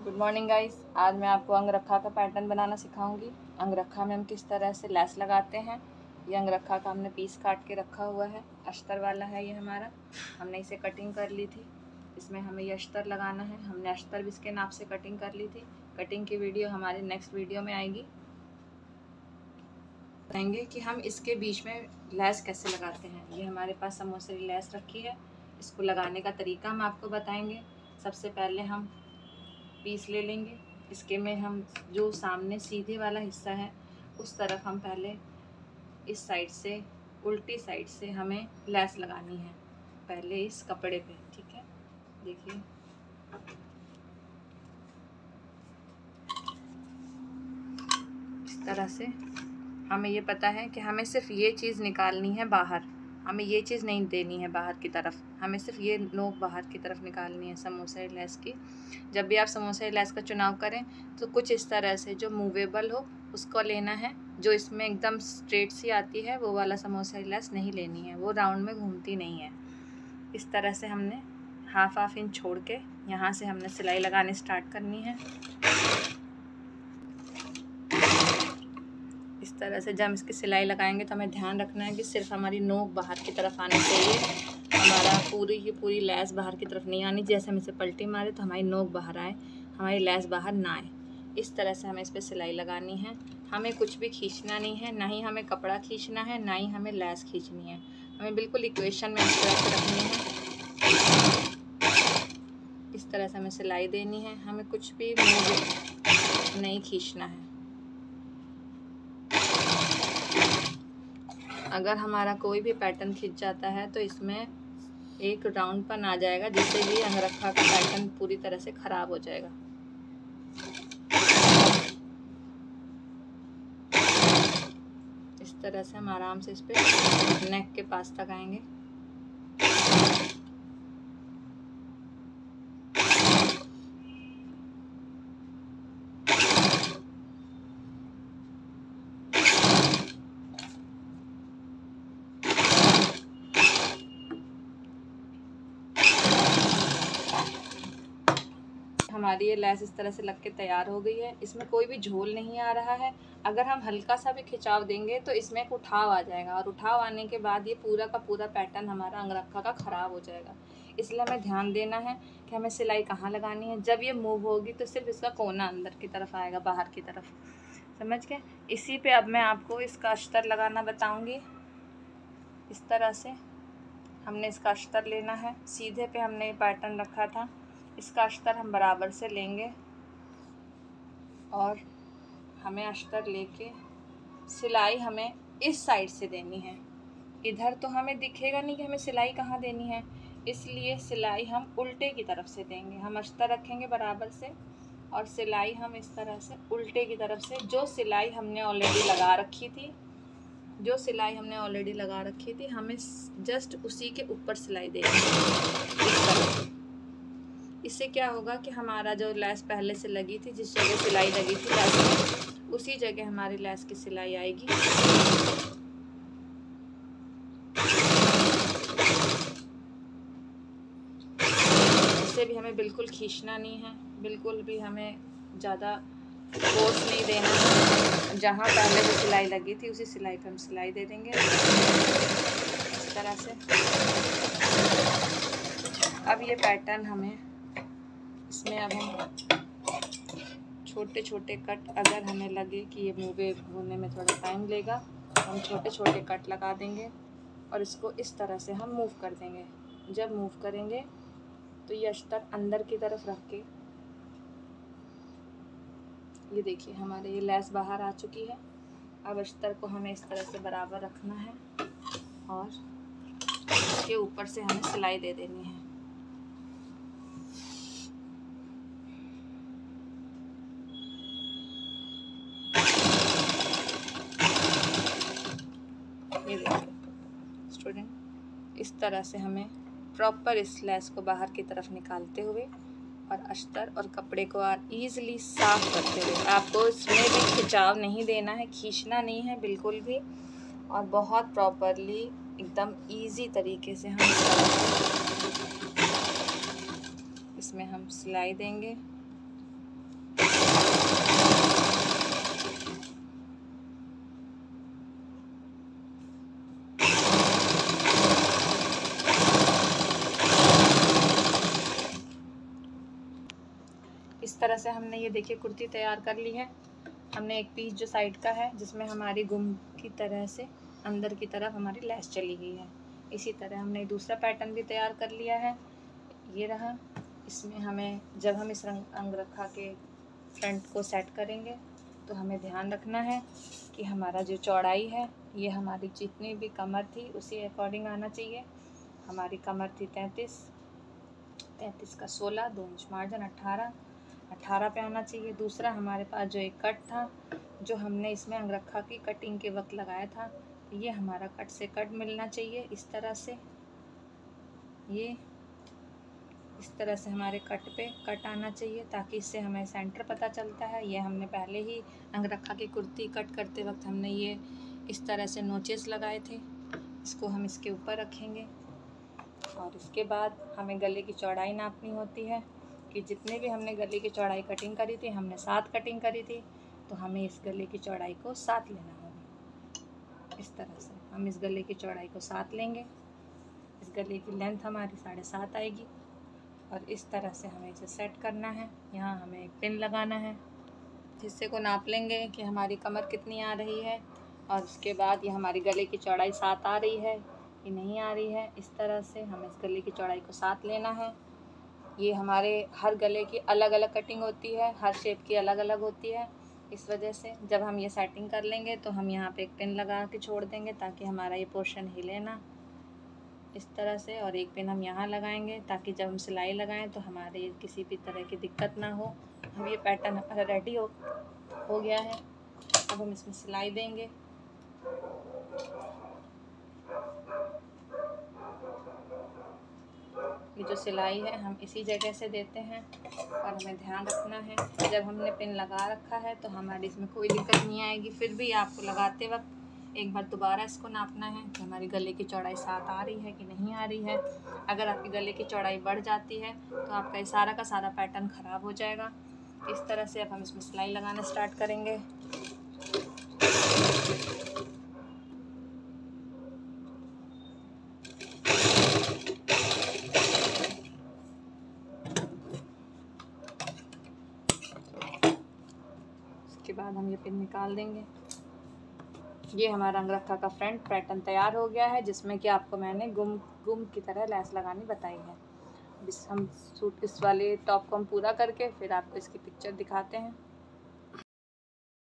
Good morning guys. आज मैं आपको अंगरखा का पैटर्न बनाना सिखाऊंगी। अंगरखा में हम किस तरह से लैस लगाते हैं। ये अंगरखा का हमने पीस काट के रखा हुआ है, अस्तर वाला है ये हमारा। हमने इसे कटिंग कर ली थी। इसमें हमें ये अस्तर लगाना है। हमने अस्तर भी इसके नाप से कटिंग कर ली थी। कटिंग की वीडियो हमारी नेक्स्ट वीडियो में आएगी। बताएंगे कि हम इसके बीच में लैस कैसे लगाते हैं। ये हमारे पास समोसे की लैस रखी है। इसको लगाने का तरीका हम आपको बताएंगे। सबसे पहले हम पीस ले लेंगे। इसके में हम जो सामने सीधे वाला हिस्सा है उस तरफ हम पहले इस साइड से उल्टी साइड से हमें लैस लगानी है, पहले इस कपड़े पे। ठीक है, देखिए इस तरह से। हमें ये पता है कि हमें सिर्फ ये चीज़ निकालनी है बाहर, हमें ये चीज़ नहीं देनी है बाहर की तरफ। हमें सिर्फ ये नोक बाहर की तरफ निकालनी है समोसे लेस की। जब भी आप समोसे लेस का चुनाव करें तो कुछ इस तरह से जो मूवेबल हो उसको लेना है। जो इसमें एकदम स्ट्रेट सी आती है वो वाला समोसे लेस नहीं लेनी है, वो राउंड में घूमती नहीं है। इस तरह से हमने हाफ इंच छोड़ के यहाँ से हमने सिलाई लगानी स्टार्ट करनी है। इस तरह से जब हम इसकी सिलाई लगाएंगे तो हमें ध्यान रखना है कि सिर्फ हमारी नोक बाहर की तरफ आनी चाहिए, हमारा पूरी की पूरी लैस बाहर की तरफ नहीं आनी। जैसे हम इसे पलटी मारे तो हमारी नोक बाहर आए, हमारी लैस बाहर ना आए। इस तरह से हमें इस पर सिलाई लगानी है। हमें कुछ भी खींचना नहीं है, ना ही हमें कपड़ा खींचना है, ना ही हमें लैस खींचनी है। हमें बिल्कुल इक्वेशन में इस तरह से रखनी है। इस तरह से हमें सिलाई देनी है। हमें कुछ भी मूव नहीं खींचना है। अगर हमारा कोई भी पैटर्न खिंच जाता है तो इसमें एक राउंडपन आ जाएगा, जिससे कि अंगरखा का पैटर्न पूरी तरह से ख़राब हो जाएगा। इस तरह से हम आराम से इस पर नेक के पास तक आएंगे। हमारी ये लैस इस तरह से लग के तैयार हो गई है। इसमें कोई भी झोल नहीं आ रहा है। अगर हम हल्का सा भी खिंचाव देंगे तो इसमें एक उठाव आ जाएगा, और उठाव आने के बाद ये पूरा का पूरा पैटर्न हमारा अंगरखा का ख़राब हो जाएगा। इसलिए हमें ध्यान देना है कि हमें सिलाई कहाँ लगानी है। जब ये मूव होगी तो सिर्फ इसका कोना अंदर की तरफ आएगा, बाहर की तरफ। समझ गए? इसी पे अब मैं आपको इसका अस्तर लगाना बताऊँगी। इस तरह से हमने इसका अस्तर लेना है। सीधे पे हमने ये पैटर्न रखा था, इसका अस्तर हम बराबर से लेंगे और हमें अस्तर लेके सिलाई हमें इस साइड से देनी है। इधर तो हमें दिखेगा नहीं कि हमें सिलाई कहाँ देनी है, इसलिए सिलाई हम उल्टे की तरफ से देंगे। हम अस्तर रखेंगे बराबर से और सिलाई हम इस तरह से उल्टे की तरफ से, जो सिलाई हमने ऑलरेडी लगा रखी थी, हमें जस्ट उसी के ऊपर सिलाई देनी है इस तरह। इससे क्या होगा कि हमारा जो लैस पहले से लगी थी, जिस जगह सिलाई लगी थी लैस में, उसी जगह हमारी लैस की सिलाई आएगी। इससे भी हमें बिल्कुल खींचना नहीं है, बिल्कुल भी हमें ज़्यादा फोर्स नहीं देना है। जहाँ पहले जो सिलाई लगी थी उसी सिलाई पे हम सिलाई दे देंगे इस तरह से। अब ये पैटर्न हमें इसमें अब हम छोटे छोटे कट, अगर हमें लगे कि ये मूवे होने में थोड़ा टाइम लेगा, हम छोटे छोटे कट लगा देंगे और इसको इस तरह से हम मूव कर देंगे। जब मूव करेंगे तो ये अस्तर अंदर की तरफ रख के, ये देखिए हमारे ये लैस बाहर आ चुकी है। अब अस्तर को हमें इस तरह से बराबर रखना है और इसके ऊपर से हमें सिलाई दे देनी है। ये देखिए स्टूडेंट, इस तरह से हमें प्रॉपर इस लैस को बाहर की तरफ निकालते हुए और अस्तर और कपड़े को ईज़िली साफ करते हुए, आपको इसमें भी खिंचाव नहीं देना है, खींचना नहीं है बिल्कुल भी, और बहुत प्रॉपरली एकदम इजी तरीके से हम इसमें हम सिलाई देंगे। इस तरह से हमने ये देखिए कुर्ती तैयार कर ली है। हमने एक पीस जो साइड का है जिसमें हमारी गुम की तरह से अंदर की तरफ हमारी लैस चली गई है। इसी तरह हमने दूसरा पैटर्न भी तैयार कर लिया है, ये रहा। इसमें हमें जब हम इस अंगरखा के फ्रंट को सेट करेंगे तो हमें ध्यान रखना है कि हमारा जो चौड़ाई है ये हमारी जितनी भी कमर थी उसी अकॉर्डिंग आना चाहिए। हमारी कमर थी 33 का 16, 2 इंच मार्जिन 18 पे आना चाहिए। दूसरा हमारे पास जो एक कट था जो हमने इसमें अंगरखा की कटिंग के वक्त लगाया था, ये हमारा कट से कट मिलना चाहिए। इस तरह से ये इस तरह से हमारे कट पे कट आना चाहिए ताकि इससे हमें सेंटर पता चलता है। ये हमने पहले ही अंगरखा की कुर्ती कट करते वक्त हमने ये इस तरह से नोचेस लगाए थे, इसको हम इसके ऊपर रखेंगे। और इसके बाद हमें गले की चौड़ाई नापनी होती है कि जितने भी हमने गले की चौड़ाई कटिंग करी थी, हमने 7 कटिंग करी थी, तो हमें इस गले की चौड़ाई को 7 लेना होगा। इस तरह से हम इस गले की चौड़ाई को 7 लेंगे। इस गले की लेंथ हमारी 7.5 आएगी और इस तरह से हमें इसे सेट करना है। यहाँ हमें एक पिन लगाना है, हिस्से को नाप लेंगे कि हमारी कमर कितनी आ रही है और उसके बाद ये हमारी गले की चौड़ाई 7 आ रही है कि नहीं आ रही है। इस तरह से हमें इस गले की चौड़ाई को 7 लेना है। ये हमारे हर गले की अलग अलग कटिंग होती है, हर शेप की अलग अलग होती है। इस वजह से जब हम ये सेटिंग कर लेंगे तो हम यहाँ पे एक पिन लगा के छोड़ देंगे ताकि हमारा ये पोर्शन हिले ना, इस तरह से। और एक पिन हम यहाँ लगाएंगे ताकि जब हम सिलाई लगाएं तो हमारे किसी भी तरह की दिक्कत ना हो। अब ये पैटर्न हमारा रेडी हो गया है। अब हम इसमें सिलाई देंगे। ये जो सिलाई है हम इसी जगह से देते हैं और हमें ध्यान रखना है जब हमने पिन लगा रखा है तो हमारी इसमें कोई दिक्कत नहीं आएगी। फिर भी आपको लगाते वक्त एक बार दोबारा इसको नापना है कि हमारी गले की चौड़ाई 7 आ रही है कि नहीं आ रही है। अगर आपकी गले की चौड़ाई बढ़ जाती है तो आपका ये सारा का सारा पैटर्न ख़राब हो जाएगा। इस तरह से अब हम इसमें सिलाई लगाना स्टार्ट करेंगे। उसके बाद हम ये पिन निकाल देंगे। ये हमारा अंगरखा का फ्रंट पैटर्न तैयार हो गया है जिसमें कि आपको मैंने गुम की तरह लैस लगानी बताई है। हम सूट इस वाले टॉप को हम पूरा करके फिर आपको इसकी पिक्चर दिखाते हैं।